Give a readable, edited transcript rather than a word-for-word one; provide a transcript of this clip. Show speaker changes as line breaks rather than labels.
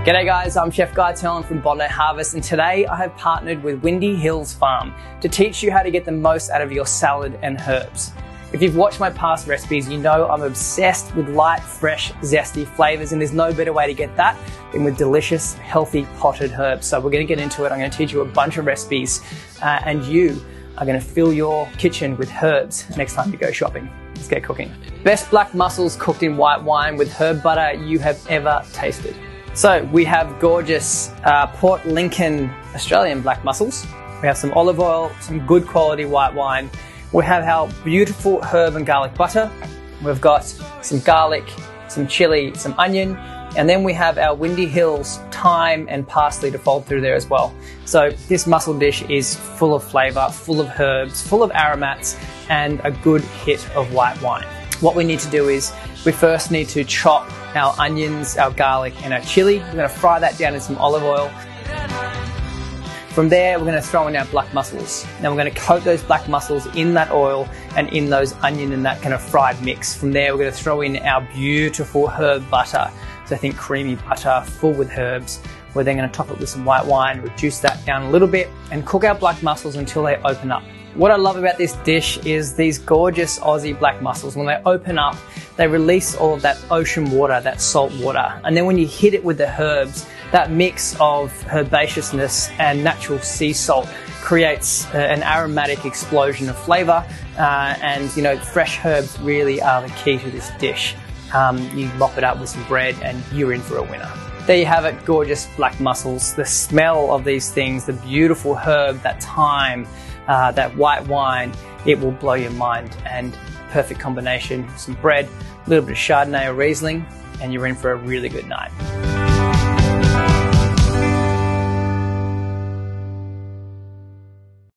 G'day guys, I'm Chef Guy Tellon from Bondi Harvest, and today I have partnered with Windy Hills Farm to teach you how to get the most out of your salad and herbs. If you've watched my past recipes, you know I'm obsessed with light, fresh, zesty flavors, and there's no better way to get that than with delicious, healthy potted herbs. So we're going to get into it. I'm going to teach you a bunch of recipes, and you are going to fill your kitchen with herbs next time you go shopping. Let's get cooking. Best black mussels cooked in white wine with herb butter you have ever tasted. So we have gorgeous Port Lincoln Australian black mussels. We have some olive oil, some good quality white wine. We have our beautiful herb and garlic butter. We've got some garlic, some chili, some onion, and then we have our Windy Hills thyme and parsley to fold through there as well. So this mussel dish is full of flavor, full of herbs, full of aromats, and a good hit of white wine. What we need to do is we first need to chop our onions, our garlic, and our chili. We're going to fry that down in some olive oil. From there, we're going to throw in our black mussels. Now we're going to coat those black mussels in that oil and in those onion and that kind of fried mix. From there, we're going to throw in our beautiful herb butter. So I think creamy butter, full with herbs. We're then going to top it with some white wine, reduce that down a little bit, and cook our black mussels until they open up. What I love about this dish is these gorgeous Aussie black mussels. When they open up, they release all of that ocean water, that salt water. And then when you hit it with the herbs, that mix of herbaceousness and natural sea salt creates an aromatic explosion of flavor. And you know, fresh herbs really are the key to this dish. You mop it up with some bread and you're in for a winner. There you have it, gorgeous black mussels. The smell of these things, the beautiful herb, that thyme, that white wine, it will blow your mind. And perfect combination, some bread, a little bit of Chardonnay or Riesling, and you're in for a really good night.